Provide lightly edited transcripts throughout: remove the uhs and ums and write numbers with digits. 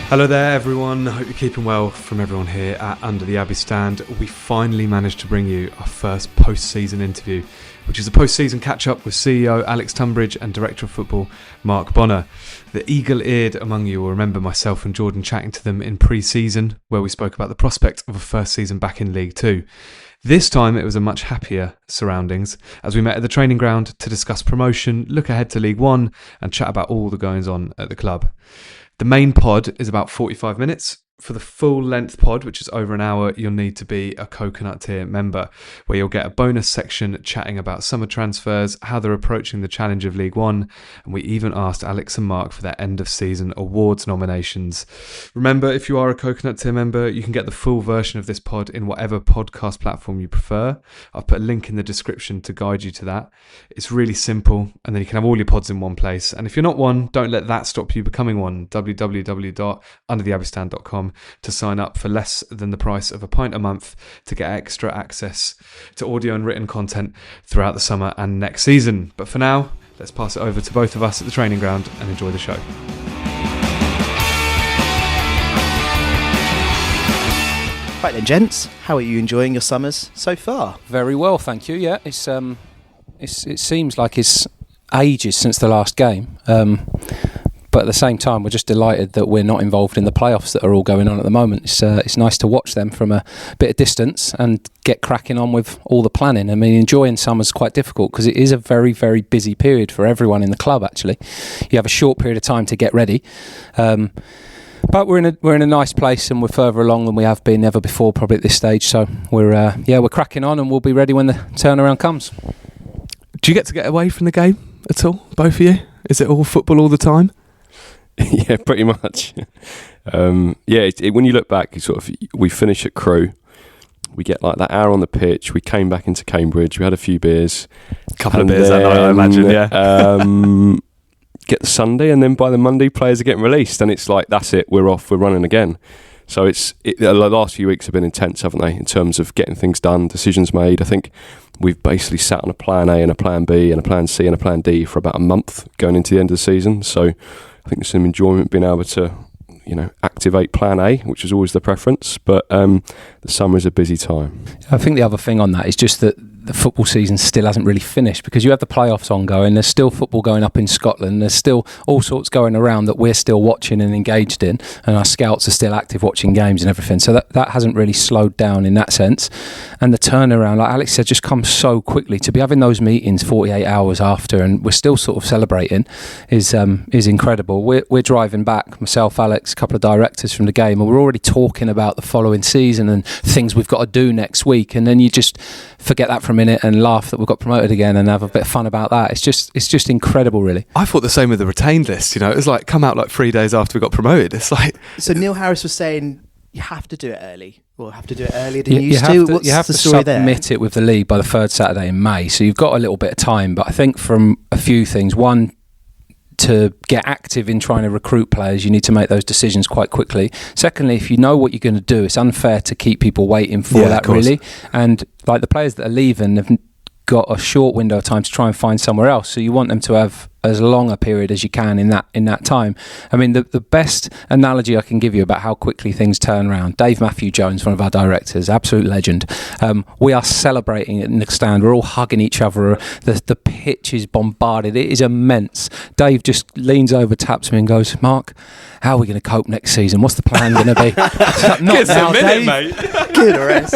Hello there everyone, I hope you're keeping well. From everyone here at Under the Abbey Stand, we finally managed to bring you our first post-season interview, which is a post-season catch-up with CEO Alex Tunbridge and Director of Football Mark Bonner. The eagle-eared among you will remember myself and Jordan chatting to them in pre-season, where we spoke about the prospect of a first season back in League Two. This time it was a much happier surroundings, as we met at the training ground to discuss promotion, look ahead to League One and chat about all the goings-on at the club. The main pod is about 45 minutes. For the full length pod, which is over an hour, you'll need to be a Coconut Tier member, where you'll get a bonus section chatting about summer transfers, how they're approaching the challenge of League One, and we even asked Alex and Mark for their end of season awards nominations. Remember, if you are a Coconut Tier member, you can get the full version of this pod in whatever podcast platform you prefer. I've put a link in the description to guide you to that. It's really simple, and then you can have all your pods in one place. And if you're not one, don't let that stop you becoming one. www.undertheabbeystand.com to sign up for less than the price of a pint a month to get extra access to audio and written content throughout the summer and next season. But for now, let's pass it over to both of us at the training ground and enjoy the show. Right then, gents, how are you enjoying your summers so far? Very well, thank you. Yeah, it seems like it's ages since the last game. But at the same time, we're just delighted that we're not involved in the playoffs that are all going on at the moment. It's nice to watch them from a bit of distance and get cracking on with all the planning. I mean, enjoying summer's quite difficult because it is a very, very busy period for everyone in the club, actually. You have a short period of time to get ready. But we're in a nice place and we're further along than we have been ever before, probably at this stage. So we're cracking on and we'll be ready when the turnaround comes. Do you get to get away from the game at all, both of you? Is it all football all the time? Yeah, pretty much. When you look back, we finish at Crewe. We get like that hour on the pitch. We came back into Cambridge. We had a few beers. Couple of beers that night, I imagine, yeah. Get the Sunday, and then by the Monday, players are getting released. And it's like, that's it, we're off, we're running again. So the last few weeks have been intense, haven't they, in terms of getting things done, decisions made. I think we've basically sat on a plan A and a plan B and a plan C and a plan D for about a month going into the end of the season. So I think there's some enjoyment being able to, activate plan A, which is always the preference. But the summer is a busy time. I think the other thing on that is just that the football season still hasn't really finished because you have the playoffs ongoing. There's still football going up in Scotland. There's still all sorts going around that we're still watching and engaged in, and our scouts are still active watching games and everything. So that hasn't really slowed down in that sense. And the turnaround, like Alex said, just comes so quickly. To be having those meetings 48 hours after, and we're still sort of celebrating, is incredible. We're driving back, myself, Alex, a couple of directors from the game, and we're already talking about the following season and things we've got to do next week. And then you just forget that for a minute and laugh that we've got promoted again and have a bit of fun about that. It's just incredible, really. I thought the same with the retained list. It was like come out like 3 days after we got promoted. It's like so. Neil Harris was saying you have to do it early. Or have to do it earlier than you used to. What's you have the to story submit there? It with the league by the third Saturday in May. So you've got a little bit of time. But I think from a few things, one, to get active in trying to recruit players, you need to make those decisions quite quickly. Secondly, if you know what you're going to do, it's unfair to keep people waiting for that, really. And like the players that are leaving have got a short window of time to try and find somewhere else. So you want them to have as long a period as you can in that time. I mean, the best analogy I can give you about how quickly things turn around, Dave Matthew Jones, one of our directors, absolute legend. We are celebrating in the stand. We're all hugging each other. The pitch is bombarded. It is immense. Dave just leans over, taps me and goes, "Mark, how are we going to cope next season? What's the plan going to be?" Like, not now, Dave. Mate. Good rest.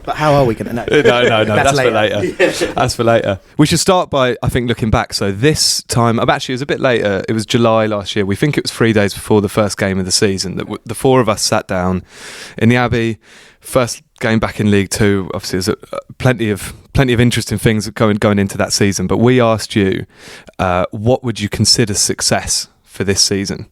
But how are we going to know? No. That's for later. That's for later. We should start by, I think, looking back. So this time, actually, it was a bit later. It was July last year. We think it was 3 days before the first game of the season that the four of us sat down in the Abbey. First game back in League Two. Obviously, there's plenty of interesting things going into that season. But we asked you, what would you consider success for this season?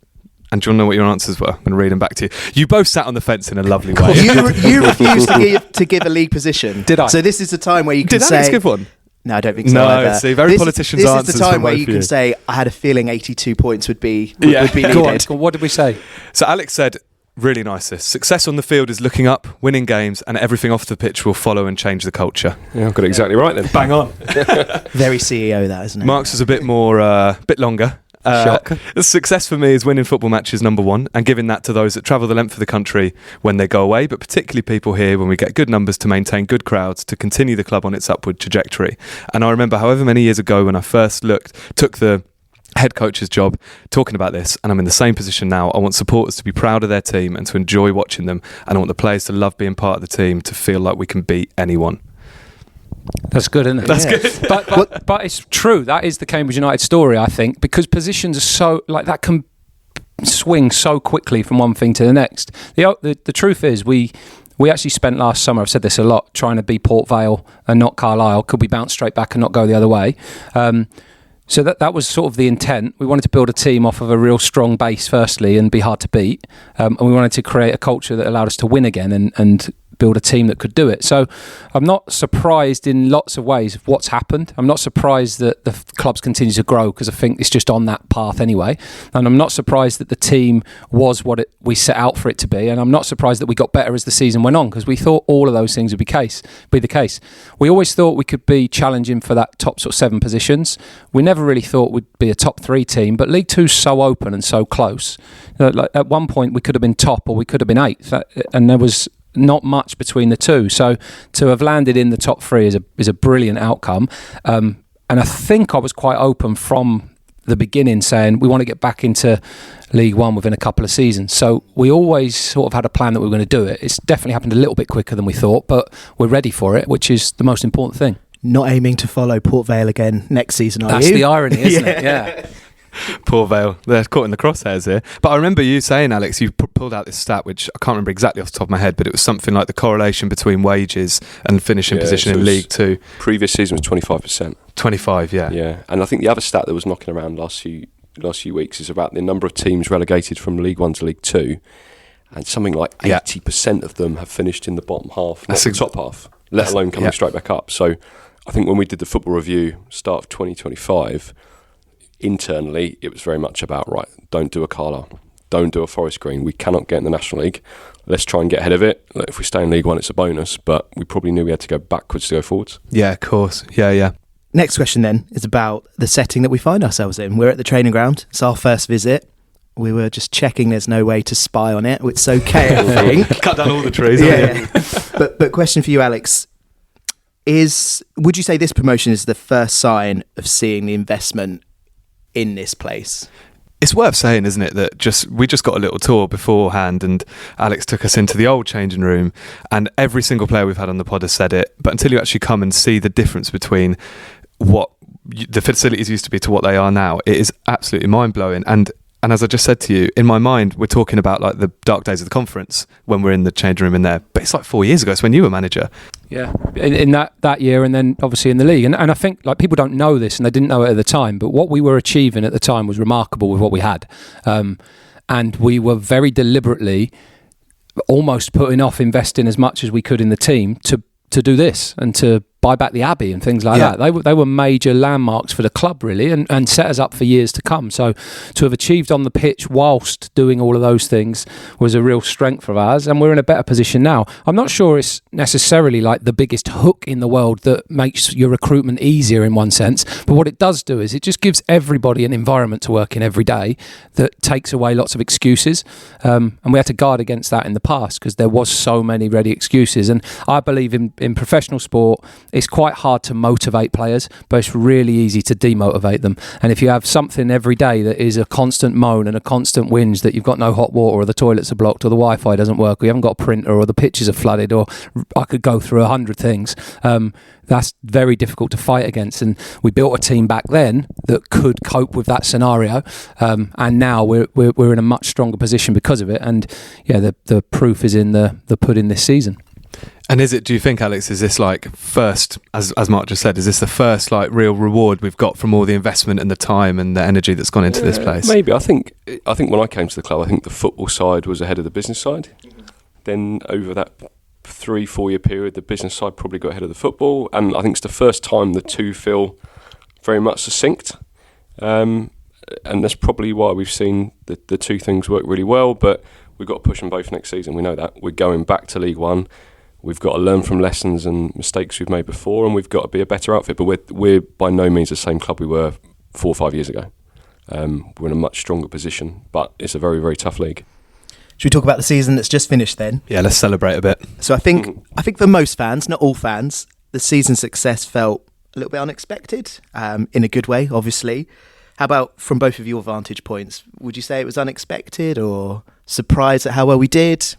And do you want to know what your answers were? I'm going to read them back to you. You both sat on the fence in a lovely way. You refused to give a league position. Did I? So this is the time where you can say... Did Alex give one? No, I don't think so. No, either. see, very politician's answers. This is the time where you can say, I had a feeling 82 points would be needed. Go on, what did we say? So Alex said, really nice this. Success on the field is looking up, winning games, and everything off the pitch will follow and change the culture. Yeah, I've got it exactly right then. Bang on. Very CEO that, isn't it? Mark's was a bit more, bit longer. Shock. Success for me is winning football matches, number one, and giving that to those that travel the length of the country when they go away, but particularly people here when we get good numbers to maintain good crowds, to continue the club on its upward trajectory. And I remember however many years ago when I first took the head coach's job, talking about this, and I'm in the same position now. I want supporters to be proud of their team and to enjoy watching them, and I want the players to love being part of the team, to feel like we can beat anyone. That's good, isn't it? That's good. But it's true. That is the Cambridge United story, I think, because positions are so, like, that can swing so quickly from one thing to the next. The truth is, we actually spent last summer, I've said this a lot, trying to be Port Vale and not Carlisle. Could we bounce straight back and not go the other way? So that was sort of the intent. We wanted to build a team off of a real strong base, firstly, and be hard to beat. And we wanted to create a culture that allowed us to win again and build a team that could do it. So I'm not surprised in lots of ways of what's happened. I'm not surprised that the clubs continue to grow, because I think it's just on that path anyway. And I'm not surprised that the team was what we set out for it to be. And I'm not surprised that we got better as the season went on, because we thought all of those things would be the case. We always thought we could be challenging for that top sort of 7 positions. We never really thought we'd be a top 3 team, but League Two's so open and so close. Like at one point we could have been top or we could have been 8th, and there was not much between the two. So to have landed in the top 3 is a brilliant outcome. And I think I was quite open from the beginning, saying we want to get back into League One within a couple of seasons. So we always sort of had a plan that we were going to do it. It's definitely happened a little bit quicker than we thought, but we're ready for it, which is the most important thing. Not aiming to follow Port Vale again next season, are you? That's the irony, isn't it? Yeah. Poor Vale, they're caught in the crosshairs here. But I remember you saying, Alex, you pulled out this stat, which I can't remember exactly off the top of my head, but it was something like the correlation between wages and finishing position in League Two. Previous season was 25%. 25, yeah. Yeah, and I think the other stat that was knocking around last few weeks is about the number of teams relegated from League One to League Two, and something like 80% of them have finished in the bottom half, not the top half, let alone coming straight back up. So I think when we did the football review start of 2025, internally it was very much about, right, don't do a Carlisle, don't do a Forest Green, we cannot get in the National League, let's try and get ahead of it. If we stay in League One it's a bonus, but we probably knew we had to go backwards to go forwards. Yeah, of course. Yeah. Next question then is about the setting that we find ourselves in. We're at the training ground. It's our first visit. We were just checking there's no way to spy on it. It's okay, I think. Cut down all the trees. Yeah. But question for you, Alex, would you say this promotion is the first sign of seeing the investment in this place? It's worth saying, isn't it, that we just got a little tour beforehand, and Alex took us into the old changing room, and every single player we've had on the pod has said it, but until you actually come and see the difference between what the facilities used to be to what they are now, it is absolutely mind-blowing. And as I just said to you, in my mind, we're talking about like the dark days of the conference when we're in the changing room in there. But it's like 4 years ago. It's when you were manager. Yeah, in that year, and then obviously in the league. And I think like people don't know this, and they didn't know it at the time, but what we were achieving at the time was remarkable with what we had. And we were very deliberately almost putting off investing as much as we could in the team to do this and to buy back the Abbey and things like that. They were major landmarks for the club, really, and set us up for years to come. So to have achieved on the pitch whilst doing all of those things was a real strength of ours, and we're in a better position now. I'm not sure it's necessarily like the biggest hook in the world that makes your recruitment easier in one sense, but what it does do is it just gives everybody an environment to work in every day that takes away lots of excuses, and we had to guard against that in the past because there was so many ready excuses. And I believe in professional sport, it's quite hard to motivate players, but it's really easy to demotivate them. And if you have something every day that is a constant moan and a constant whinge that you've got no hot water, or the toilets are blocked, or the Wi-Fi doesn't work, or you haven't got a printer, or the pitches are flooded, or I could go through 100 things, that's very difficult to fight against. And we built a team back then that could cope with that scenario, and now we're in a much stronger position because of it. And yeah, the proof is in the pudding this season. And do you think, Alex, is this like first, as Mark just said, is this the first like real reward we've got from all the investment and the time and the energy that's gone into this place? Maybe. I think when I came to the club, I think the football side was ahead of the business side. Then over that 3-4 year period, the business side probably got ahead of the football, and I think it's the first time the two feel very much succinct. And that's probably why we've seen the two things work really well, but we've got to push them both next season. We know that. We're going back to League One. We've got to learn from lessons and mistakes we've made before, and we've got to be a better outfit. But we're by no means the same club we were 4 or 5 years ago. we're in a much stronger position. But it's a very, very tough league. Should we talk about the season that's just finished then? Yeah, let's celebrate a bit. So I think for most fans, not all fans, the season success felt a little bit unexpected, in a good way, obviously. How about from both of your vantage points? Would you say it was unexpected or surprised at how well we did?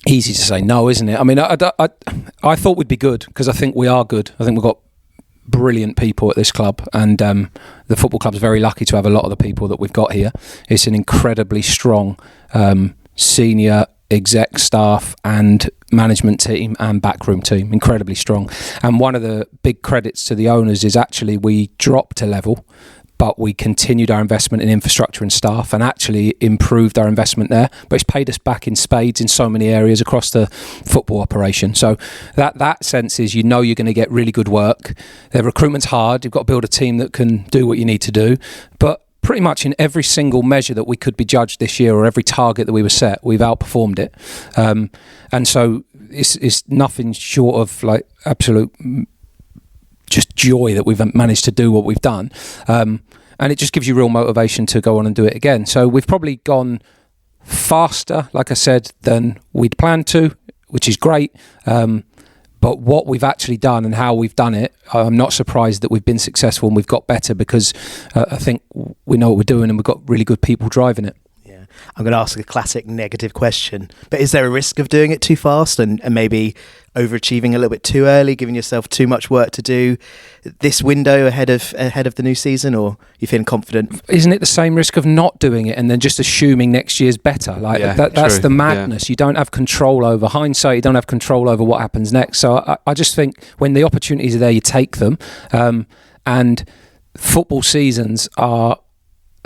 Easy to say no, isn't it? I mean, I thought we'd be good because I think we are good. I think we've got brilliant people at this club, and the football club's very lucky to have a lot of the people that we've got here. It's an incredibly strong senior exec staff and management team and backroom team, incredibly strong. And one of the big credits to the owners is actually we dropped a level, but we continued our investment in infrastructure and staff and actually improved our investment there. But it's paid us back in spades in so many areas across the football operation. So that sense is, you're going to get really good work. The recruitment's hard. You've got to build a team that can do what you need to do. But pretty much in every single measure that we could be judged this year, or every target that we were set, we've outperformed it. And so it's nothing short of like absolute just joy that we've managed to do what we've done. And it just gives you real motivation to go on and do it again. So we've probably gone faster, like I said, than we'd planned to, which is great. But what we've actually done and how we've done it, I'm not surprised that we've been successful and we've got better, because I think we know what we're doing and we've got really good people driving it. Yeah, I'm going to ask a classic negative question, but is there a risk of doing it too fast and maybe overachieving a little bit too early, giving yourself too much work to do this window ahead of the new season, or you feeling confident? Isn't it the same risk of not doing it and then just assuming next year's better? That's the madness. Yeah. You don't have control over hindsight. You don't have control over what happens next. So I just think when the opportunities are there, you take them. And football seasons are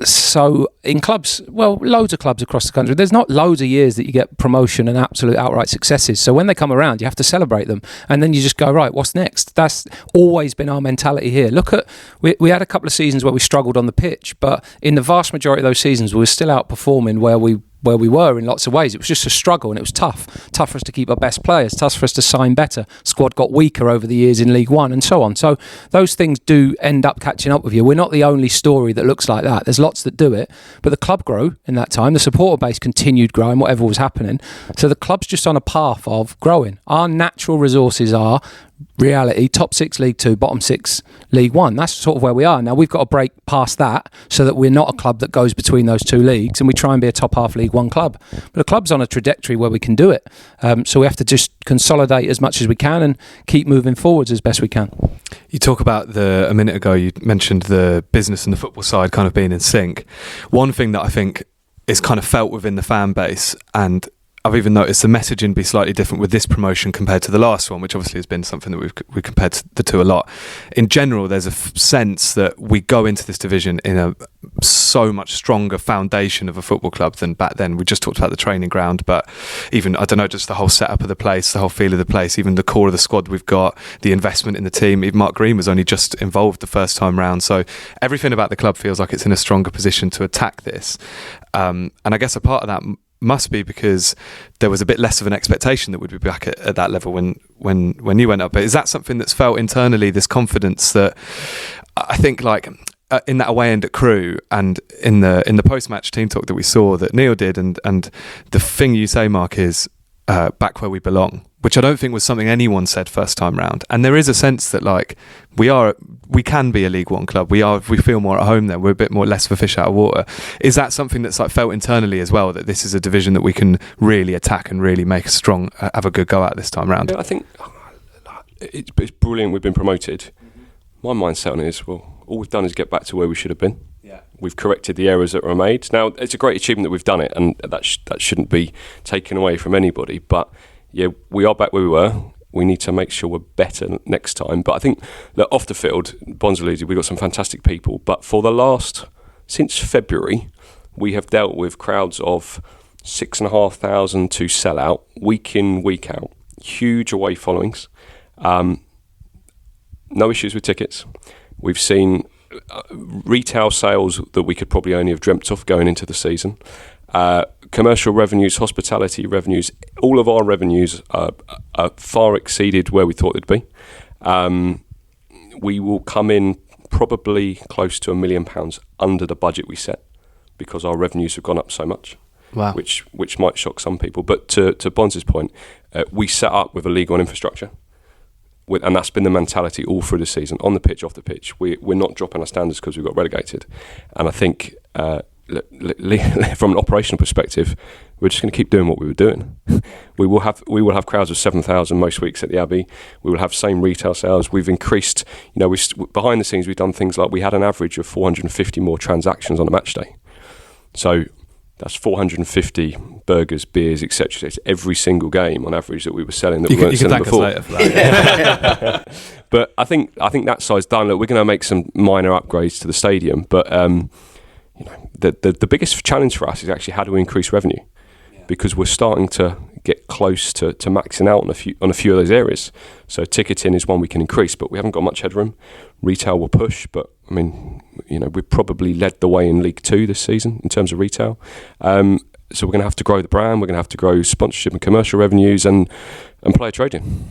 so in clubs, well, loads of clubs across the country, there's not loads of years that you get promotion and absolute outright successes. So when they come around, you have to celebrate them, and then you just go, right, what's next? That's always been our mentality here. Look at, we had a couple of seasons where we struggled on the pitch, but in the vast majority of those seasons, we were still outperforming where we were in lots of ways. It was just a struggle, and it was tough for us to keep our best players, tough for us to sign better. Squad got weaker over the years in League One and so on. So those things do end up catching up with you. We're not the only story that looks like that. There's lots that do it, but the club grew in that time. The supporter base continued growing, whatever was happening. So the club's just on a path of growing. Our natural resources are reality, top 6 League 2, bottom 6 League 1. That's sort of where we are. Now we've got to break past that so that we're not a club that goes between those two leagues, and we try and be a top half League 1 club. But the club's on a trajectory where we can do it. So we have to just consolidate as much as we can and keep moving forwards as best we can. You talk about a minute ago, you mentioned the business and the football side kind of being in sync. One thing that I think is kind of felt within the fan base, and I've even noticed the messaging be slightly different with this promotion compared to the last one, which obviously has been something that we've compared the two a lot. In general, there's a sense that we go into this division in a so much stronger foundation of a football club than back then. We just talked about the training ground, but even, I don't know, just the whole setup of the place, the whole feel of the place, even the core of the squad we've got, the investment in the team. Even Mark Green was only just involved the first time round. So everything about the club feels like it's in a stronger position to attack this. And I guess a part of that must be because there was a bit less of an expectation that we'd be back at that level when you went up. But is that something that's felt internally, this confidence that I think like in that away end at Crewe and in the post-match team talk that we saw that Neil did, and the thing you say, Mark, is back where we belong, which I don't think was something anyone said first time round. And there is a sense that like we can be a League One club. We feel more at home there. We're a bit more less of a fish out of water. Is that something that's like felt internally as well, that this is a division that we can really attack and really make a strong, have a good go at this time round? Yeah, I think it's brilliant we've been promoted. My mindset on it is, well, all we've done is get back to where we should have been. Yeah. We've corrected the errors that were made. Now, it's a great achievement that we've done it, and that shouldn't be taken away from anybody. But yeah, we are back where we were. We need to make sure we're better next time. But I think that off the field, Bonzaludi, we've got some fantastic people. But since February, we have dealt with crowds of 6,500 to sell out, week in, week out. Huge away followings. No issues with tickets. We've seen retail sales that we could probably only have dreamt of going into the season. Commercial revenues, hospitality revenues, all of our revenues are far exceeded where we thought they'd be. We will come in probably close to £1 million under the budget we set because our revenues have gone up so much. Wow. Which might shock some people. But to Bonds' point, we set up with a league on infrastructure. And that's been the mentality all through the season, on the pitch, off the pitch. We're not dropping our standards because we got relegated. And I think from an operational perspective, we're just going to keep doing what we were doing. We will have crowds of 7,000 most weeks at the Abbey. We will have same retail sales. We've increased, behind the scenes, we've done things like we had an average of 450 more transactions on a match day. So that's 450 burgers, beers, etc. It's every single game on average that we were selling that we weren't selling before. You can thank us later for that. But I think that side's done. Look, we're going to make some minor upgrades to the stadium, but the biggest challenge for us is actually how do we increase revenue, because we're starting to get close to maxing out on a few of those areas. So ticketing is one we can increase, but we haven't got much headroom. Retail will push, but I mean, we've probably led the way in League 2 this season in terms of retail. So we're going to have to grow the brand. We're going to have to grow sponsorship and commercial revenues and player trading.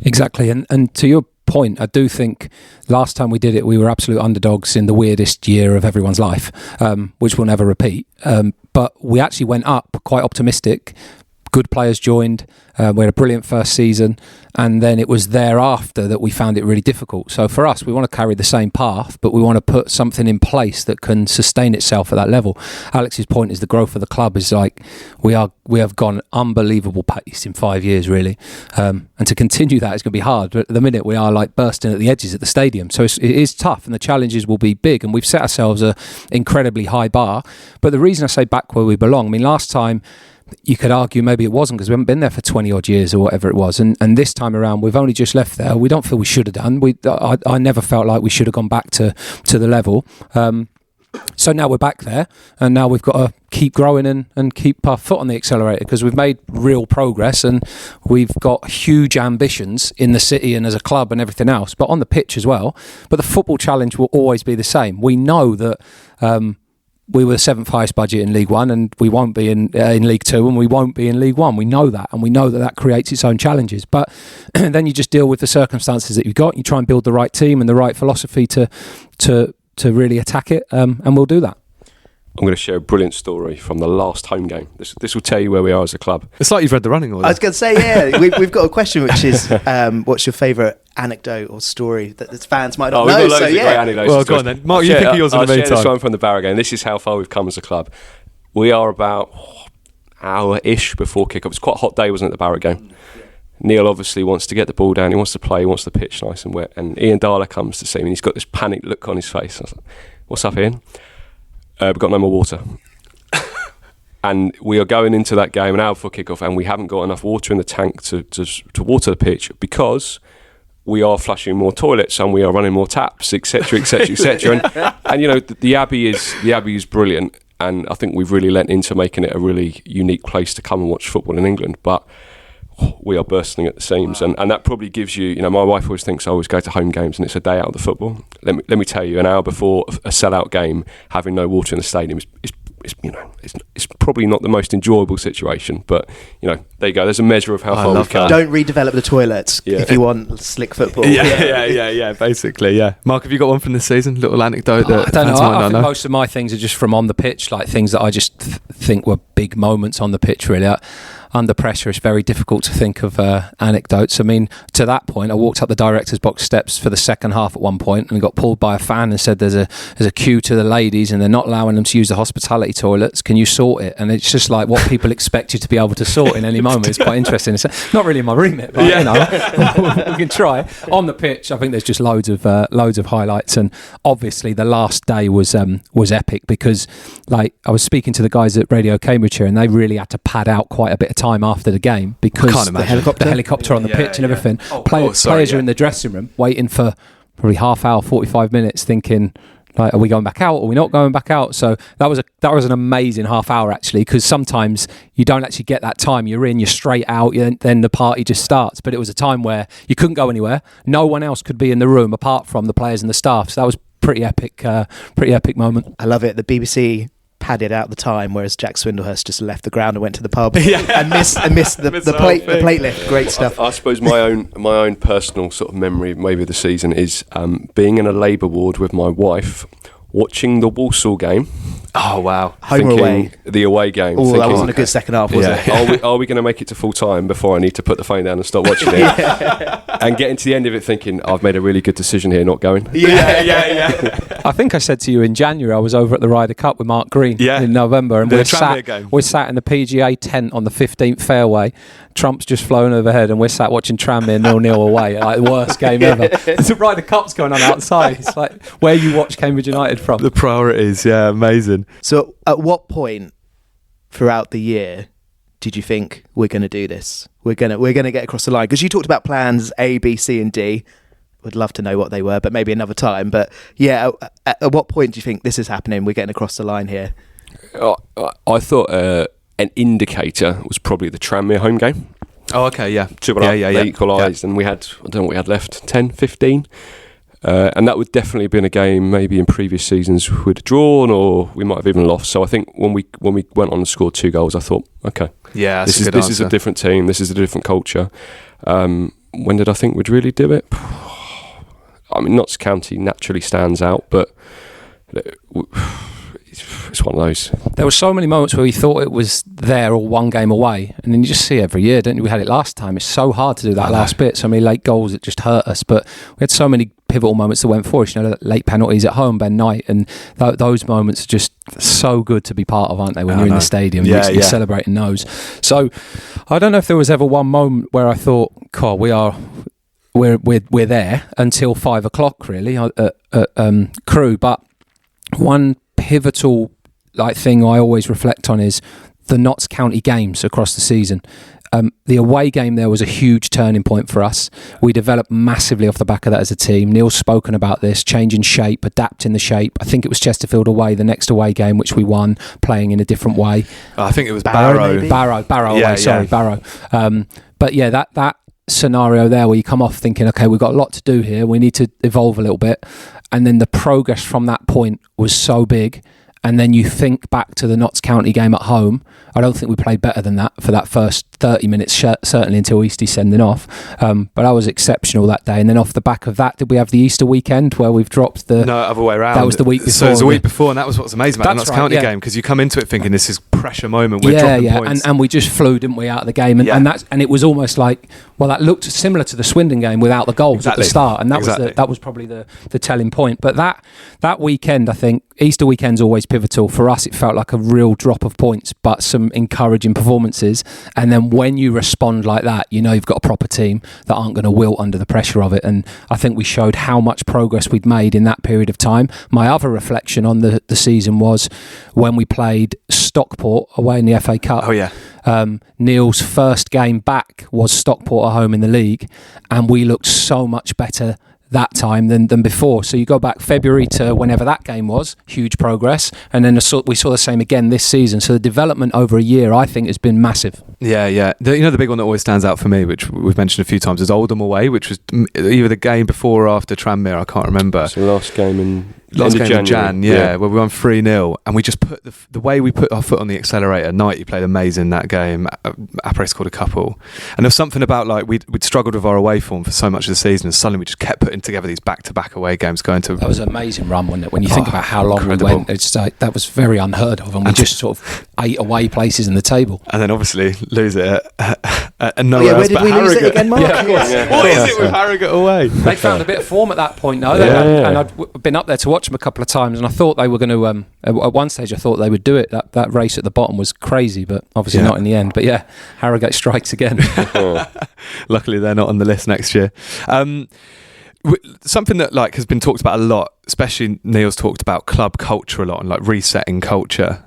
Exactly, and to your point, I do think last time we did it, we were absolute underdogs in the weirdest year of everyone's life, which we'll never repeat. But we actually went up quite optimistic. Good players joined. We had a brilliant first season, and then it was thereafter that we found it really difficult. So for us, we want to carry the same path, but we want to put something in place that can sustain itself at that level. Alex's point is the growth of the club is like we have gone unbelievable pace in 5 years, really, and to continue that is going to be hard. But at the minute, we are like bursting at the edges at the stadium, so it is tough, and the challenges will be big. And we've set ourselves a incredibly high bar. But the reason I say back where we belong, I mean, last time, you could argue maybe it wasn't because we haven't been there for 20 odd years or whatever it was, and this time around we've only just left there. We don't feel we should have done. I never felt like we should have gone back to the level. So now we're back there, and now we've got to keep growing and keep our foot on the accelerator, because we've made real progress and we've got huge ambitions in the city and as a club and everything else, but on the pitch as well. But the football challenge will always be the same. We know that we were the 7th highest budget in League 1, and we won't be in League 2, and we won't be in League 1. We know that, and we know that creates its own challenges. But then you just deal with the circumstances that you've got. You try and build the right team and the right philosophy to really attack it, and we'll do that. I'm going to share a brilliant story from the last home game. This will tell you where we are as a club. It's like you've read the running order. I was going to say, yeah, we've got a question, which is, what's your favourite anecdote or story that the fans might not know? We've got loads of great anecdotes. Well, go on then. Mark, you think of yours in the meantime. I'll share this one from the Barrow game. This is how far we've come as a club. We are about hour-ish before kick-off. It's quite a hot day, wasn't it, the Barrow game? Neil obviously wants to get the ball down. He wants to play. He wants the pitch nice and wet. And Ian Darla comes to see me, and he's got this panicked look on his face. I was like, what's up, Ian? We've got no more water. And we are going into that game an hour before kick-off, and we haven't got enough water in the tank to water the pitch, because we are flushing more toilets and we are running more taps, etc., etc., etc. And the Abbey is brilliant, and I think we've really lent into making it a really unique place to come and watch football in England. But we are bursting at the seams, wow. and that probably gives you. My wife always thinks I always go to home games and it's a day out of the football. Let me tell you, an hour before a sellout game, having no water in the stadium is it's probably not the most enjoyable situation, but there you go. There's a measure of how far we've come. Don't redevelop the toilets if you want slick football. Yeah, basically, yeah. Mark, have you got one from this season? Little anecdote that I don't know. I think most of my things are just from on the pitch, like things that I just think were big moments on the pitch. Really, under pressure, it's very difficult to think of anecdotes. I mean, to that point, I walked up the director's box steps for the second half at one point and got pulled by a fan and said, "There's a queue to the ladies, and they're not allowing them to use the hospitality toilets. Can you sort it?" And it's just like what people expect you to be able to sort in any moment. It's quite interesting. It's not really in my remit, but we can try. On the pitch, I think there's just loads of highlights, and obviously the last day was epic, because like I was speaking to the guys at Radio Cambridgeshire, and they really had to pad out quite a bit of time after the game because the helicopter on the pitch and everything. Players are in the dressing room waiting for probably half hour, 45 minutes, thinking, like, are we going back out? Are we not going back out? So that was an amazing half hour, actually, because sometimes you don't actually get that time. You're straight out, then the party just starts. But it was a time where you couldn't go anywhere. No one else could be in the room apart from the players and the staff. So that was pretty epic moment. I love it. The BBC padded out the time, whereas Jack Swindlehurst just left the ground and went to the pub Yeah. and missed the Missed the whole thing. plate lift. Great stuff. I suppose my own personal sort of memory maybe of the season is being in a Labour ward with my wife, watching the Walsall game. Oh wow! Home or away? The away game. Oh, that thinking, wasn't a good second half, was it? Are we going to make it to full time before I need to put the phone down and stop watching it? And getting to the end of it thinking, I've made a really good decision here not going. Yeah. I think I said to you in January, I was over at the Ryder Cup with Mark Green in November, and The we're Tranmere game. sat in the PGA tent on the 15th fairway. Trump's just flown overhead, and we're sat watching Tranmere 0-0 away. Like the worst game ever. The Ryder Cup's going on outside. It's like where you watch Cambridge United from. The priorities, yeah, amazing. So at what point throughout the year did you think we're going to do this? We're going to get across the line? Because you talked about plans A, B, C and D. Would love to know what they were, but maybe another time. But yeah, at what point do you think this is happening? We're getting across the line here. I thought an indicator was probably the Tranmere home game. Oh, okay, yeah. They equalised, and we had, I don't know what we had left, 10, 15. And that would definitely have been a game maybe in previous seasons we'd have drawn or we might have even lost. So I think when we went on and scored 2 goals, I thought, okay, Yeah, this is a different team, this is a different culture. When did I think we'd really do it? I mean, Notts County naturally stands out, but it's one of those. There were so many moments where we thought it was there or one game away, and then you just see every year, don't you? We had it last time. It's so hard to do that last bit. So many late goals that just hurt us, but we had so many pivotal moments that went for us. You know, late penalties at home, Ben Knight, and those moments are just so good to be part of, aren't they? When you're in the stadium, you're celebrating those. So I don't know if there was ever one moment where I thought, "God, we're there," until 5 o'clock really at Crewe. But one pivotal thing I always reflect on is the Notts County games across the season. The away game there was a huge turning point for us. We developed massively off the back of that as a team. Neil's spoken about this, changing shape, adapting the shape. I think it was Chesterfield away, the next away game, which we won, playing in a different way. I think it was Barrow. Barrow away, sorry, Barrow. But yeah, that scenario there where you come off thinking, okay, we've got a lot to do here, we need to evolve a little bit, and then the progress from that point was so big. And then you think back to the Notts County game at home. I don't think we played better than that for that first 30 minutes, certainly until Eastie's sending off. But I was exceptional that day. And then off the back of that, did we have the Easter weekend where we've dropped the... No, other way around. That was the week before. So it was the week before, and that was what's amazing about the Notts County game, because you come into it thinking this is pressure moment, we're dropping points. And we just flew, didn't we, out of the game. And it was almost like, well, that looked similar to the Swindon game without the goals at the start. And that was probably the telling point. But that weekend, I think, Easter weekend's always pivotal. For us, it felt like a real drop of points, but some encouraging performances. And then when you respond like that, you know you've got a proper team that aren't going to wilt under the pressure of it. And I think we showed how much progress we'd made in that period of time. My other reflection on the season was when we played Stockport away in the FA Cup. Oh, yeah. Neil's first game back was Stockport at home in the league, and we looked so much better that time than before. So you go back February to whenever that game was, huge progress, and then we saw the same again this season. So the development over a year, I think, has been massive. Yeah. The big one that always stands out for me, which we've mentioned a few times, is Oldham away, which was either the game before or after Tranmere, I can't remember. So last game in Jan, where we won 3-0, and we just put the way we put our foot on the accelerator. Knight, he played amazing that game. Apres scored a couple, and there was something about we'd struggled with our away form for so much of the season, and suddenly we just kept putting together these back-to-back away games. That was an amazing run, wasn't it? When you think about how long we went, it's that was very unheard of, and we just sort of ate away places in the table, and then obviously lose it at nowhere else. Where did we lose it again, Mark? What is it with Harrogate away? They found a bit of form at that point, though. And I'd been up there to watch them a couple of times, and I thought they were going to. At one stage, I thought they would do it. That race at the bottom was crazy, but obviously not in the end. But yeah, Harrogate strikes again. Luckily, they're not on the list next year. Something that has been talked about a lot, especially Neil's talked about club culture a lot and resetting culture.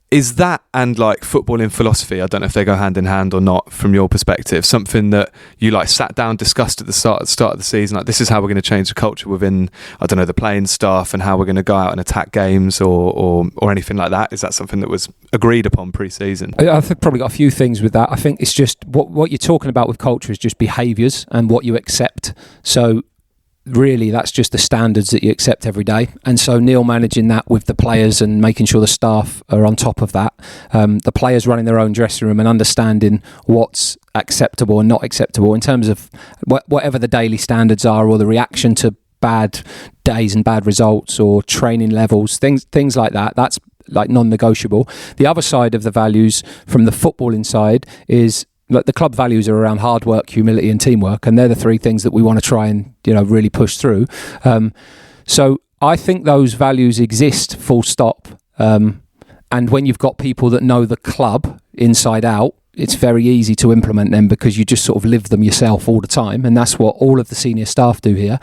Is that and football in philosophy, I don't know if they go hand in hand or not from your perspective, something that you sat down, discussed at the start of the season, this is how we're going to change the culture within, I don't know, the playing staff, and how we're going to go out and attack games or anything like that? Is that something that was agreed upon pre-season? I think probably got a few things with that. I think it's just what you're talking about with culture is just behaviours and what you accept. So really that's just the standards that you accept every day. And so Neil managing that with the players and making sure the staff are on top of that, the players running their own dressing room and understanding what's acceptable and not acceptable in terms of whatever the daily standards are, or the reaction to bad days and bad results, or training levels, things like that. That's like non-negotiable. The other side of the values from the footballing side is, like, the club values are around hard work, humility and teamwork, and they're the three things that we want to try and really push through. So I think those values exist, full stop. And when you've got people that know the club inside out, it's very easy to implement them because you just sort of live them yourself all the time, and that's what all of the senior staff do here.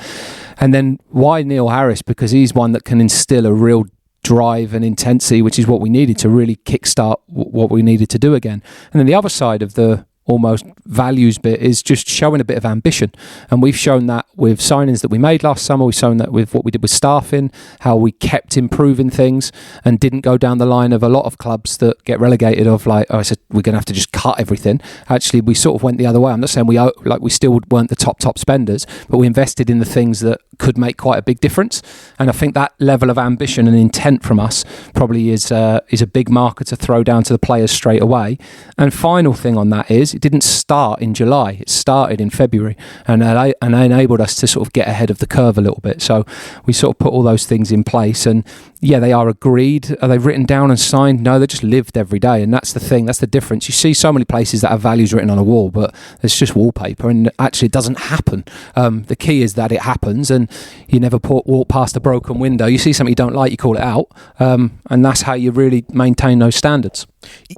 And then why Neil Harris? Because he's one that can instill a real drive and intensity, which is what we needed to really kickstart what we needed to do again. And then the other side of the almost values bit is just showing a bit of ambition, and we've shown that with signings that we made last summer. We've shown that with what we did with staffing, how we kept improving things and didn't go down the line of a lot of clubs that get relegated of like, oh, I said we're going to have to just cut everything. Actually, we sort of went the other way. I'm not saying we still weren't the top spenders, but we invested in the things that could make quite a big difference. And I think that level of ambition and intent from us probably is a big marker to throw down to the players straight away. And final thing on that is, it didn't start in July, it started in February, and they enabled us to sort of get ahead of the curve a little bit. So we sort of put all those things in place, and yeah, they are agreed. Are they written down and signed? No, they're just lived every day, and that's the thing, that's the difference. You see so many places that have values written on a wall, but it's just wallpaper, and actually it doesn't happen. The key is that it happens, and you never walk past a broken window. You see something you don't like, you call it out, and that's how you really maintain those standards.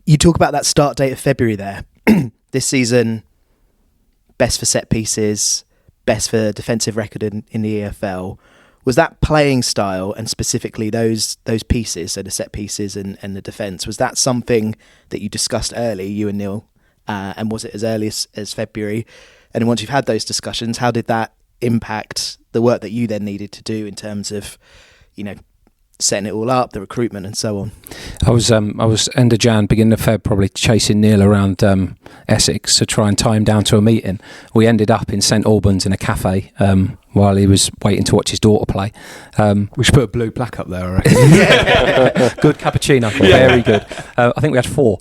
You talk about that start date of February there. This season, best for set pieces, best for defensive record in the EFL. Was that playing style, and specifically those pieces, so the set pieces and the defence, was that something that you discussed early, you and Neil, and was it as early as February? And once you've had those discussions, how did that impact the work that you then needed to do in terms of, setting it all up, the recruitment and so on? I was end of Jan, beginning of Feb, probably chasing Neil around Essex to try and tie him down to a meeting. We ended up in St Albans in a cafe while he was waiting to watch his daughter play. We should put a blue plaque up there, I reckon. Good cappuccino, very good. I think we had 4.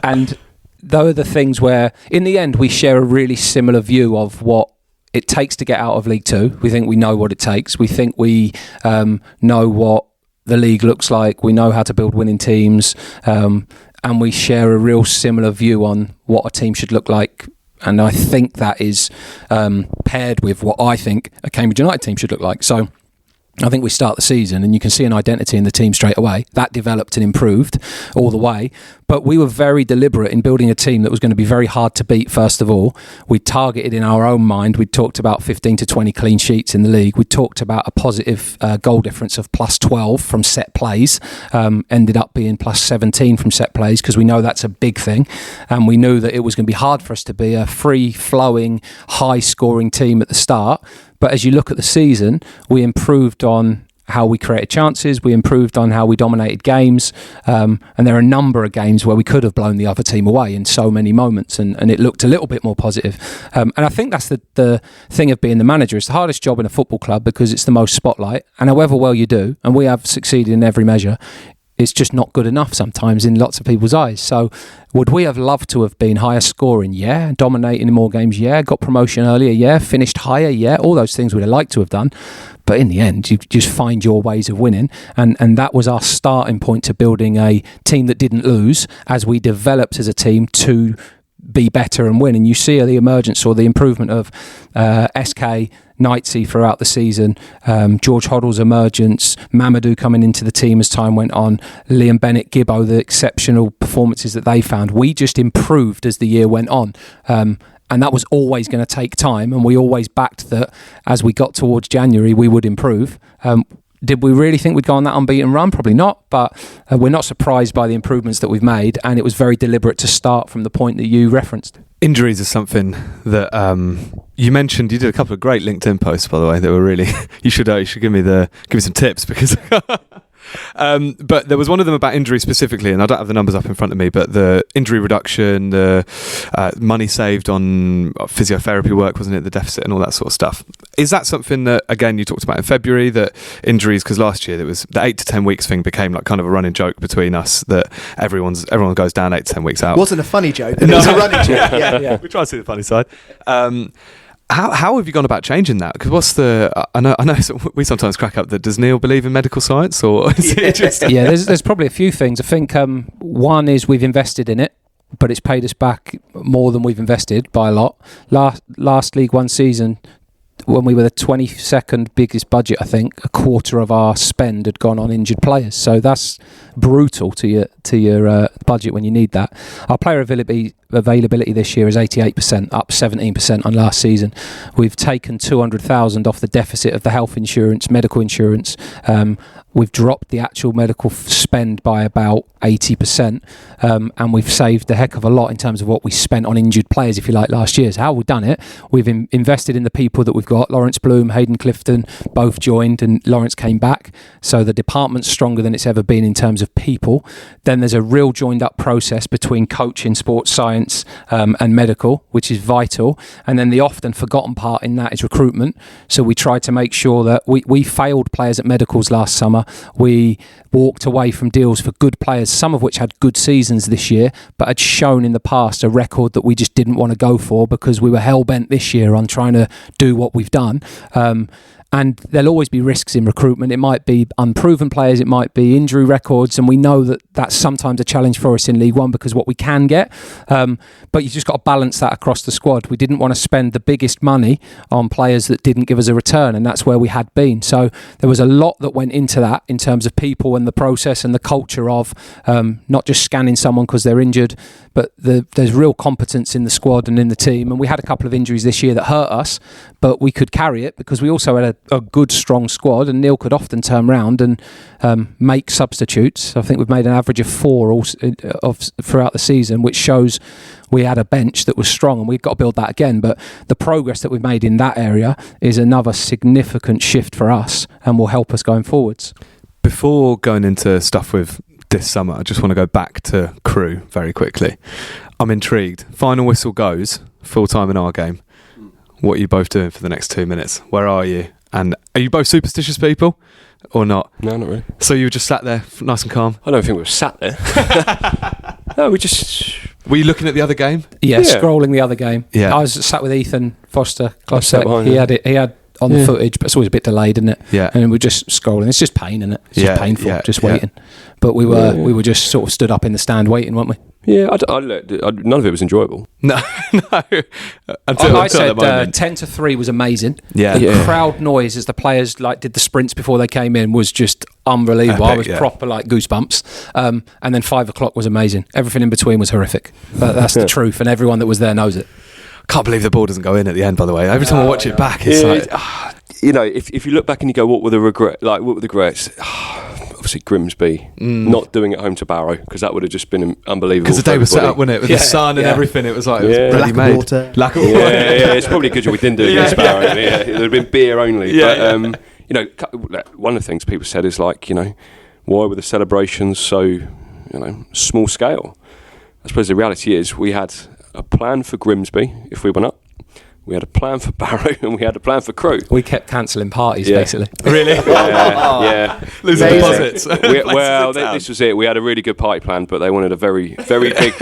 And those are the things where, in the end, we share a really similar view of what it takes to get out of League Two. We think we know what it takes. We think we know what the league looks like. We know how to build winning teams. And we share a real similar view on what a team should look like. And I think that is paired with what I think a Cambridge United team should look like. So I think we start the season and you can see an identity in the team straight away. That developed and improved all the way. But we were very deliberate in building a team that was going to be very hard to beat, first of all. We targeted in our own mind. We talked about 15 to 20 clean sheets in the league. We talked about a positive goal difference of plus 12 from set plays. Ended up being plus 17 from set plays because we know that's a big thing. And we knew that it was going to be hard for us to be a free-flowing, high-scoring team at the start. But as you look at the season, we improved on how we created chances, we improved on how we dominated games, and there are a number of games where we could have blown the other team away in so many moments, and it looked a little bit more positive. And I think that's the thing of being the manager. It's the hardest job in a football club because it's the most spotlight, and however well you do, and we have succeeded in every measure, it's just not good enough sometimes in lots of people's eyes. So would we have loved to have been higher scoring? Yeah. Dominating in more games? Yeah. Got promotion earlier? Yeah. Finished higher? Yeah. All those things we'd have liked to have done. But in the end, you just find your ways of winning. And that was our starting point to building a team that didn't lose as we developed as a team to be better and win. And you see the emergence or the improvement of SK, Knightsey throughout the season, George Hoddle's emergence, Mamadou coming into the team as time went on, Liam Bennett, Gibbo, the exceptional performances that they found. We just improved as the year went on. And that was always going to take time, and we always backed that as we got towards January we would improve. Did we really think we'd go on that unbeaten run? Probably not, but we're not surprised by the improvements that we've made, and it was very deliberate to start from the point that you referenced. Injuries are something that you mentioned. You did a couple of great LinkedIn posts, by the way, that were really. You should give me some tips because But there was one of them about injury specifically, and I don't have the numbers up in front of me, but the injury reduction, the money saved on physiotherapy work, wasn't it, the deficit and all that sort of stuff. Is that something that, again, you talked about in February, that injuries, because last year there was the 8 to 10 weeks thing became like kind of a running joke between us, that everyone goes down 8 to 10 weeks out. It wasn't a funny joke, but it was a running joke. Yeah. We try to see the funny side. How have you gone about changing that? Because I know we sometimes crack up that, does Neil believe in medical science, or is it just... Yeah, there's probably a few things. I think one is we've invested in it, but it's paid us back more than we've invested by a lot. Last League One season, when we were the 22nd biggest budget, I think a quarter of our spend had gone on injured players. So that's brutal to your budget when you need that. Our player availability this year is 88%, up 17% on last season. We've taken 200,000 off the deficit of the health insurance, medical insurance. We've dropped the actual medical spend by about 80%, and we've saved a heck of a lot in terms of what we spent on injured players, if you like, last year. So how we've done it, we've invested in the people that we've got. Lawrence Bloom, Hayden Clifton, both joined, and Lawrence came back. So the department's stronger than it's ever been in terms of people. Then there's a real joined up process between coaching, sports science, and medical, which is vital. And then the often forgotten part in that is recruitment. So we tried to make sure that we failed players at medicals last summer. We walked away from deals for good players, some of which had good seasons this year, but had shown in the past a record that we just didn't want to go for, because we were hell-bent this year on trying to do what we've done. And there'll always be risks in recruitment. It might be unproven players, it might be injury records, and we know that that's sometimes a challenge for us in League One because what we can get. But you just got to balance that across the squad. We didn't want to spend the biggest money on players that didn't give us a return, and that's where we had been. So there was a lot that went into that in terms of people and the process and the culture of not just scanning someone because they're injured, but there's real competence in the squad and in the team. And we had a couple of injuries this year that hurt us, but we could carry it because we also had a good, strong squad, and Neil could often turn around and make substitutes. I think we've made an average of 4 throughout the season, which shows we had a bench that was strong, and we've got to build that again. But the progress that we've made in that area is another significant shift for us and will help us going forwards. Before going into stuff with this summer, I just want to go back to Crewe very quickly. I'm intrigued. Final whistle goes, full time in our game. What are you both doing for the next 2 minutes? Where are you? And are you both superstitious people or not? No, not really. So you were just sat there, nice and calm? I don't think we were sat there. No, we just... Were you looking at the other game? Yeah, scrolling the other game. Yeah. I was sat with Ethan Foster. He had on the footage, but it's always a bit delayed, isn't it? Yeah. And we're just scrolling. It's just pain, isn't it? It's just painful, just waiting. But we were just sort of stood up in the stand waiting, weren't we? Yeah, none of it was enjoyable. No. I said 10 to 3 was amazing. Yeah. The crowd noise as the players did the sprints before they came in was just unbelievable. Epic, I was proper goosebumps. And then 5 o'clock was amazing. Everything in between was horrific. That's the truth, and everyone that was there knows it. Can't believe the ball doesn't go in at the end, by the way. Every time I watch it back, it's if you look back and you go, what were the regrets? Obviously Grimsby not doing it home to Barrow, because that would have just been unbelievable. Because the day was set up, wasn't it, with the sun and everything. It was like it was ready made. Lack of water. Yeah, it's probably good we didn't do it against Barrow. Yeah, it would have been beer only. But one of the things people said is why were the celebrations so small scale? I suppose the reality is we had a plan for Grimsby if we went up. We had a plan for Barrow and we had a plan for Crewe. We kept cancelling parties, basically. Really? Yeah. Losing deposits. This was it. We had a really good party plan, but they wanted a very, very big,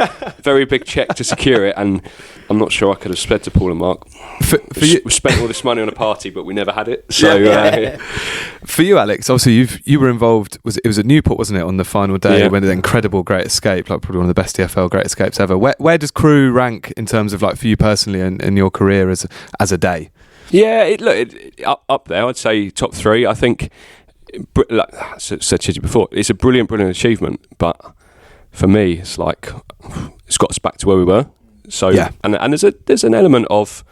very big check to secure it, and I'm not sure I could have sped to Paul and Mark. We spent all this money on a party, but we never had it. So, for you, Alex, obviously you were involved. It was at Newport, wasn't it, on the final day when the incredible Great Escape, probably one of the best TFL Great Escapes ever. Where does Crewe rank in terms of for you personally and your career as a day? Yeah, up there. I'd say top 3. I think, like I said to you before, it's a brilliant achievement. But for me, it's it's got us back to where we were. So and there's an element of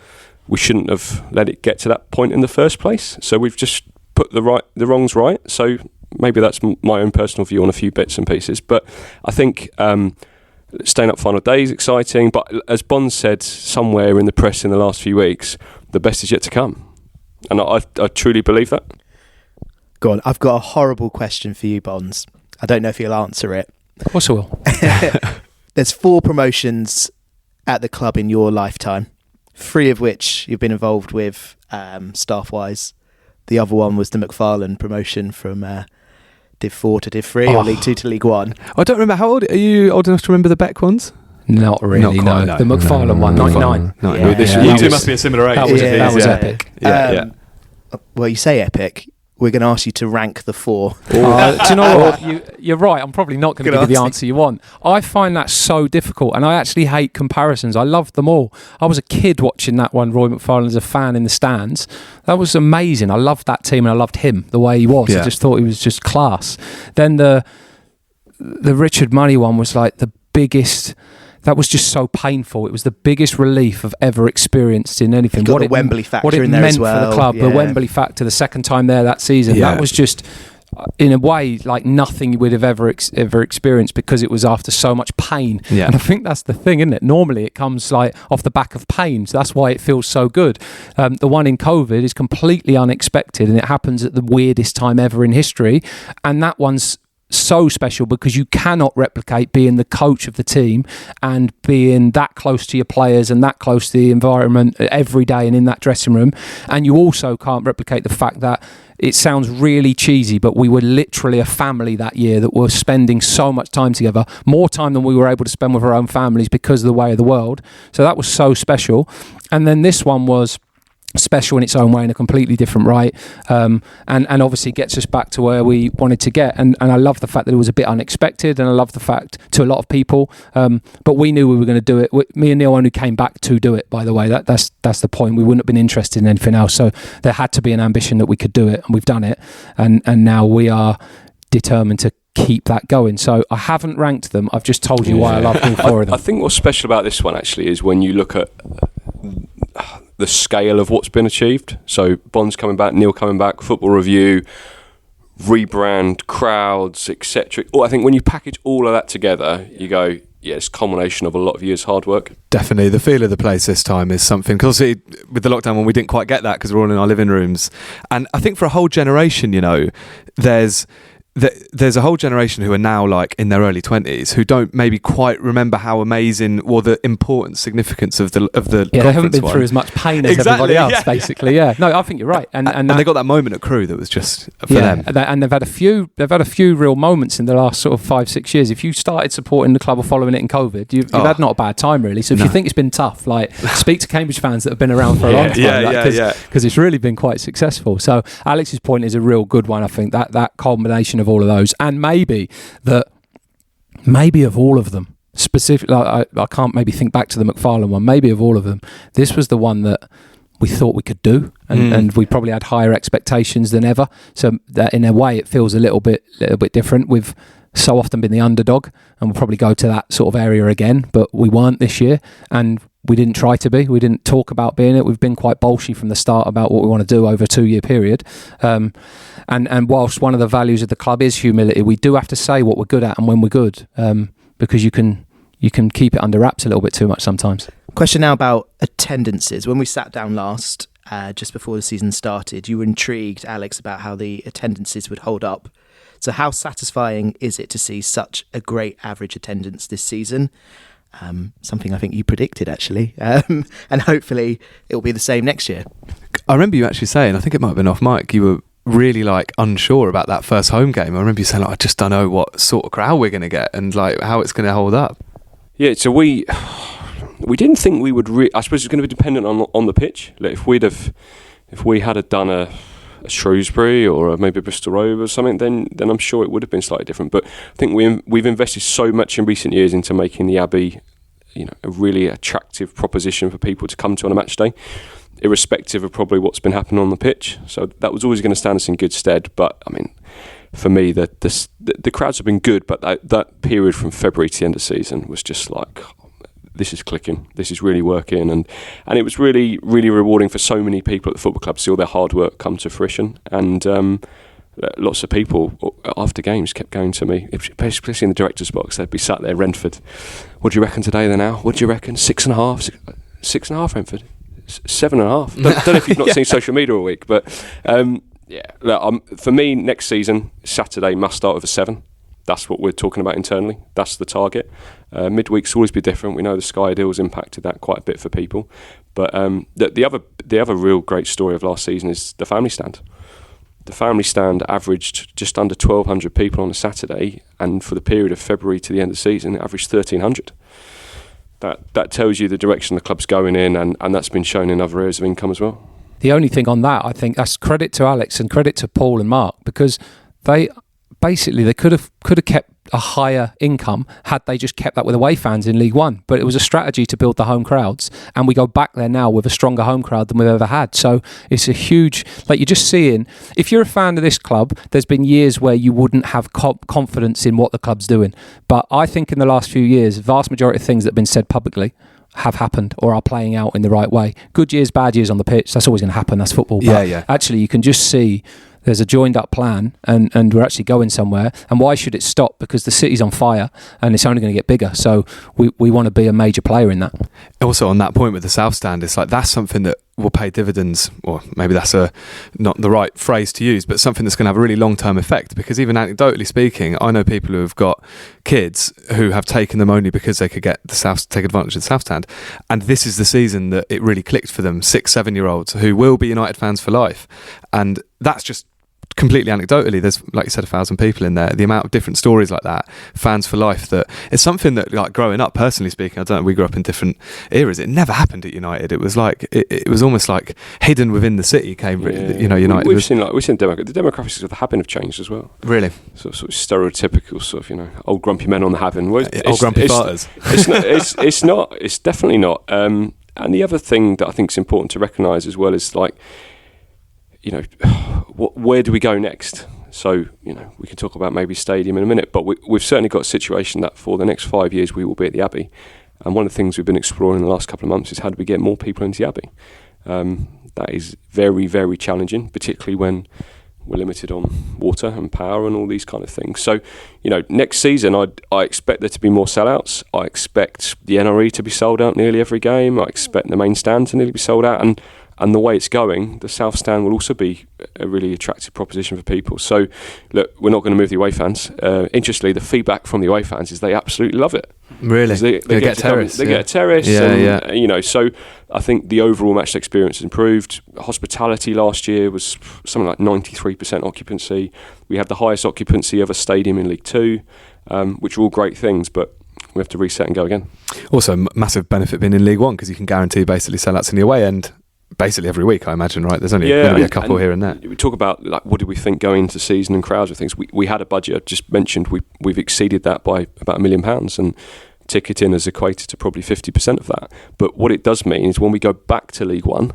we shouldn't have let it get to that point in the first place. So we've just put the wrongs right. So maybe that's my own personal view on a few bits and pieces. But I think staying up final day is exciting. But as Bond said somewhere in the press in the last few weeks, the best is yet to come. And I truly believe that. Go on. I've got a horrible question for you, Bonds. I don't know if you'll answer it. Of course I will. There's 4 promotions at the club in your lifetime, 3 of which you've been involved with staff-wise. The other one was the McFarlane promotion from Div 4 to Div 3 or League 2 to League 1. I don't remember. How old are you? Old enough to remember the Beck ones? Not really, Not quite, no. The McFarlane one, 99. No, Yeah, you yeah. two must be a similar age. That was epic. Yeah. Well, you say epic. We're going to ask you to rank the 4. Do you know what? You're right. I'm probably not going to Good give you the answer. answer you want. I find that so difficult, and I actually hate comparisons. I loved them all. I was a kid watching that one, Roy McFarlane, as a fan in the stands. That was amazing. I loved that team, and I loved him, the way he was. Yeah. I just thought he was just class. Then the Richard Money one was like the biggest... That was just so painful. It was the biggest relief I've ever experienced in anything. You've got the Wembley factor what it in there meant as well. for the club, the Yeah. Wembley factor, the second time there that season. Yeah. That was just, in a way, like nothing you would have ever experienced, because it was after so much pain. Yeah. And I think that's the thing, isn't it? Normally it comes like off the back of pain, so that's why it feels so good. The one in COVID is completely unexpected, and it happens at the weirdest time ever in history. And that one's so special because you cannot replicate being the coach of the team and being that close to your players and that close to the environment every day and in that dressing room. And you also can't replicate the fact that it sounds really cheesy, but we were literally a family that year that were spending so much time together, more time than we were able to spend with our own families because of the way of the world. So that was so special. And then this one was special in its own way, in a completely different right, and obviously gets us back to where we wanted to get, and I love the fact that it was a bit unexpected, and I love the fact to a lot of people, but we knew we were going to do it. Me and Neil only came back to do it, by the way. That's the point. We wouldn't have been interested in anything else, so there had to be an ambition that we could do it, and we've done it, and now we are determined to keep that going. So I haven't ranked them. I've just told you why I love all 4 of them. I think what's special about this one actually is when you look at the scale of what's been achieved. So Bond's coming back, Neil coming back, Football Review, rebrand, crowds, etc. I think when you package all of that together, you go, yeah, it's a culmination of a lot of years' hard work. Definitely, the feel of the place this time is something. Because with the lockdown one, we didn't quite get that because we're all in our living rooms. And I think for a whole generation, there's a whole generation who are now like in their early 20s who don't maybe quite remember how amazing or the important significance of the They haven't been one. through as much pain as Exactly, everybody else, yeah. basically. Yeah, no, I think you're right, and they got that moment at Crewe that was just for them. And they've had a few real moments in the last sort of 5-6 years. If you started supporting the club or following it in COVID, you've had not a bad time really. So if you think it's been tough, like speak to Cambridge fans that have been around for a long time, because it's really been quite successful. So Alex's point is a real good one. I think that culmination of all of those, and maybe of all of them, specifically, I can't maybe think back to the McFarlane one. Maybe of all of them, this was the one that we thought we could do, and we probably had higher expectations than ever. So that in a way, it feels a little bit different. We've so often been the underdog, and we'll probably go to that sort of area again, but we weren't this year, and we didn't try to be. We didn't talk about being it. We've been quite bolshy from the start about what we want to do over a 2-year period. And whilst one of the values of the club is humility, we do have to say what we're good at and when we're good, because you can keep it under wraps a little bit too much sometimes. Question now about attendances. When we sat down last, just before the season started, you were intrigued, Alex, about how the attendances would hold up. So how satisfying is it to see such a great average attendance this season? Something I think you predicted, actually. And hopefully it'll be the same next year. I remember you actually saying, I think it might have been off mic, you were really like unsure about that first home game. I remember you saying, like, I just don't know what sort of crowd we're going to get and like how it's going to hold up. Yeah, so we didn't think we would. I suppose it's going to be dependent on the pitch. Like if we had done a Shrewsbury or maybe a Bristol Rovers or something, then I'm sure it would have been slightly different. But I think we've invested so much in recent years into making the Abbey, a really attractive proposition for people to come to on a match day, irrespective of probably what's been happening on the pitch. So that was always going to stand us in good stead. But I mean, for me, the crowds have been good, but that period from February to the end of the season was just like, this is clicking, this is really working, and it was really, really rewarding for so many people at the football club to see all their hard work come to fruition. And lots of people after games kept going to me, especially in the director's box. They'd be sat there, Renford, what do you reckon today then, Al? What do you reckon? 6.5? 6.5, Renford? 7.5? Don't know if you've not seen social media all week, but Yeah. Look, for me, next season, Saturday must start with a 7. That's what we're talking about internally. That's the target. Midweeks always be different. We know the Sky deal's impacted that quite a bit for people. But the other real great story of last season is the family stand. The family stand averaged just under 1,200 people on a Saturday, and for the period of February to the end of the season, it averaged 1,300. That tells you the direction the club's going in, and that's been shown in other areas of income as well. The only thing on that, I think, that's credit to Alex and credit to Paul and Mark, because they could have kept a higher income had they just kept that with away fans in League One. But it was a strategy to build the home crowds, and we go back there now with a stronger home crowd than we've ever had. So it's a huge, like you're just seeing, if you're a fan of this club, there's been years where you wouldn't have confidence in what the club's doing. But I think in the last few years, the vast majority of things that have been said publicly have happened or are playing out in the right way. Good years, bad years on the pitch, that's always going to happen, that's football. But actually you can just see there's a joined up plan, and we're actually going somewhere. And why should it stop? Because the city's on fire and it's only going to get bigger. So we want to be a major player in that. Also on that point with the South Stand, it's like that's something that will pay dividends, or maybe that's not the right phrase to use, but something that's going to have a really long-term effect. Because even anecdotally speaking, I know people who have got kids who have taken them only because they could take advantage of the South Stand, and this is the season that it really clicked for them. 6-7-year-olds who will be United fans for life, and that's just completely anecdotally. There's, like you said, 1,000 people in there. The amount of different stories like that, fans for life, that it's something that, like, growing up, personally speaking, I don't know, we grew up in different eras. It never happened at United. It was like it was almost like hidden within the city. United. We've seen the demographics of the Haven have changed as well. Really, sort of stereotypical sort of old grumpy men on the Haven. Old grumpy farters. It's not. It's definitely not. And the other thing that I think is important to recognise as well is, like, where do we go next? So, we can talk about maybe stadium in a minute, but we've certainly got a situation that for the next 5 years we will be at the Abbey. And one of the things we've been exploring in the last couple of months is how do we get more people into the Abbey? That is very, very challenging, particularly when we're limited on water and power and all these kind of things. So, next season I expect there to be more sellouts. I expect the NRE to be sold out nearly every game. I expect the main stand to nearly be sold out. And the way it's going, the South Stand will also be a really attractive proposition for people. So, look, we're not going to move the away fans. Interestingly, the feedback from the away fans is they absolutely love it. Really? They get a terrace. They get a terrace. So I think the overall match experience has improved. Hospitality last year was something like 93% occupancy. We had the highest occupancy of a stadium in League Two, which are all great things, but we have to reset and go again. Also, massive benefit being in League One, because you can guarantee basically sellouts in the away end basically every week, I imagine, right? There's only going to be a couple here and there. We talk about, like, what did we think going into the season and crowds and things. We had a budget. I just mentioned we've exceeded that by about £1 million, and ticketing has equated to probably 50% of that. But what it does mean is when we go back to League One,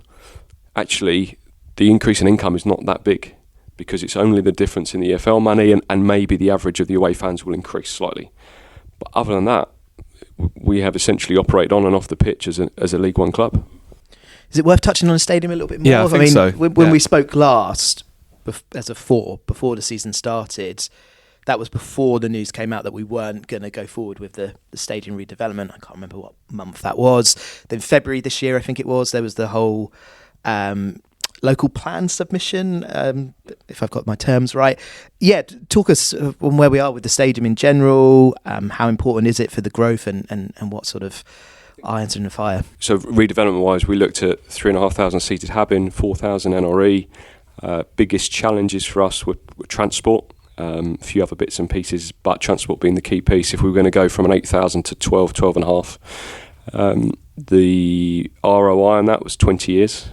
actually the increase in income is not that big, because it's only the difference in the EFL money, and maybe the average of the away fans will increase slightly. But other than that, we have essentially operated on and off the pitch as a League One club. Is it worth touching on the stadium a little bit more? Yeah, I think so. When we spoke last, before the season started, that was before the news came out that we weren't going to go forward with the stadium redevelopment. I can't remember what month that was. Then February this year, I think it was, there was the whole local plan submission, if I've got my terms right. Yeah, talk us on where we are with the stadium in general. How important is it for the growth, and what sort of irons in the fire? So redevelopment wise, we looked at 3,500 seated Habin, 4,000 NRE. Biggest challenges for us were transport, a few other bits and pieces, but transport being the key piece. If we were going to go from an 8,000 to 12 and a half, the ROI on that was 20 years,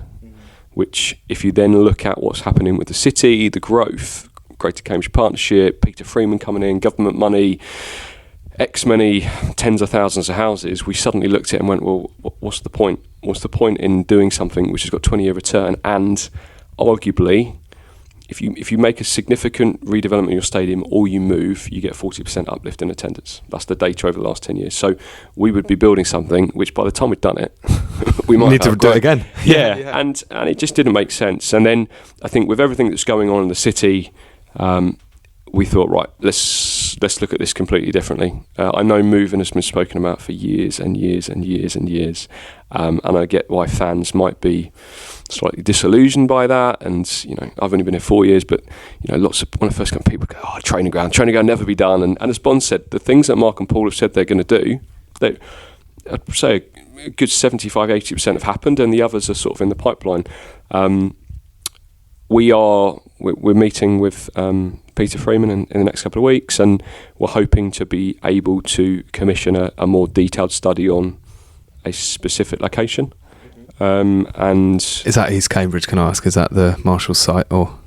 which, if you then look at what's happening with the city, the growth, Greater Cambridge Partnership, Peter Freeman coming in, government money, X many tens of thousands of houses, we suddenly looked at it and went, well, what's the point? What's the point in doing something which has got 20-year return? And arguably, if you make a significant redevelopment in your stadium or you move, you get 40% uplift in attendance. That's the data over the last 10 years. So we would be building something which, by the time we'd done it, we might need to do it again. Yeah. And it just didn't make sense. And then I think with everything that's going on in the city, we thought, right, let's let's look at this completely differently. I know moving has been spoken about for years and years and years and years, and I get why fans might be slightly disillusioned by that. And I've only been here 4 years, but lots of when I first come, people go, "Oh, training ground never be done." And as Bond said, the things that Mark and Paul have said they're going to do, I'd say a good 75-80% have happened, and the others are sort of in the pipeline. We're meeting with Peter Freeman in the next couple of weeks, and we're hoping to be able to commission a more detailed study on a specific location. And is that East Cambridge? Can I ask? Is that the Marshall's site, or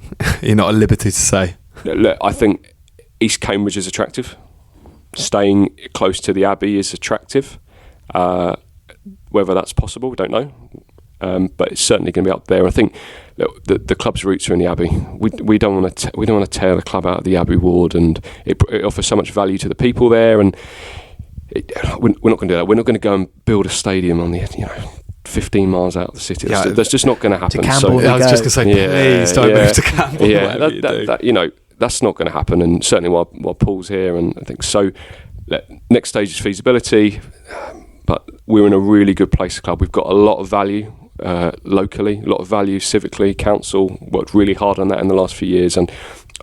you're not at liberty to say? Look, I think East Cambridge is attractive. Staying close to the Abbey is attractive. Whether that's possible, we don't know. But it's certainly going to be up there. I think the club's roots are in the Abbey. We don't want to tear the club out of the Abbey ward, and it offers so much value to the people there. And we're not going to do that. We're not going to go and build a stadium on the 15 miles out of the city. That's just not going to happen. To Campbell, I was just going to say, please don't move to Campbell. Yeah, that's not going to happen. And certainly while Paul's here, and I think so. Next stage is feasibility, but we're in a really good place. Club. We've got a lot of value. Locally, a lot of value civically. Council worked really hard on that in the last few years, and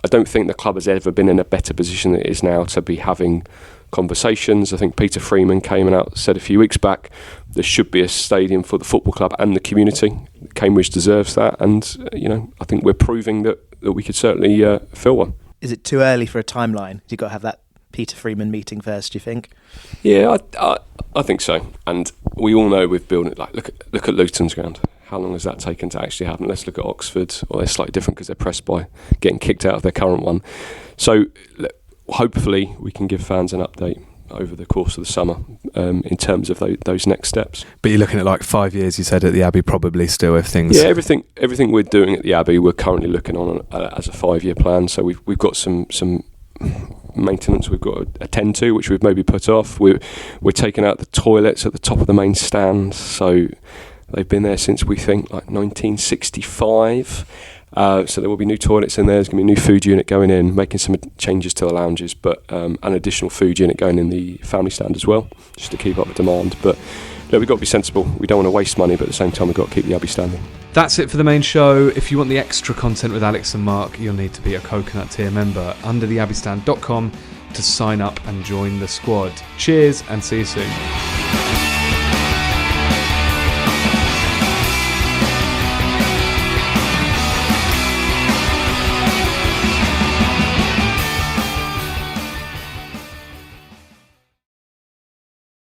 I don't think the club has ever been in a better position than it is now to be having conversations. I think Peter Freeman came out and said a few weeks back there should be a stadium for the football club and the community. Cambridge deserves that, and I think we're proving that we could certainly fill one. Is it too early for a timeline? You've got to have that Peter Freeman meeting first, do you think? Yeah, I think so. And we all know with building, look at Luton's ground. How long has that taken to actually happen? Let's look at Oxford. Well, they're slightly different because they're pressed by getting kicked out of their current one. So hopefully we can give fans an update over the course of the summer in terms of those next steps. But you're looking at 5 years, you said, at the Abbey probably still, if things... Yeah, everything we're doing at the Abbey we're currently looking on as a 5-year plan. So we've got some maintenance we've got to attend to, which we've maybe put off. We're taking out the toilets at the top of the main stand, so they've been there since we think 1965. So there will be new toilets in there. There's going to be a new food unit going in, making some changes to the lounges, but an additional food unit going in the family stand as well, just to keep up the demand. But we've got to be sensible. We don't want to waste money, but at the same time we've got to keep the Abbey standing. That's it for the main show. If you want the extra content with Alex and Mark, you'll need to be a Coconut tier member under theabbeystand.com to sign up and join the squad. Cheers and see you soon.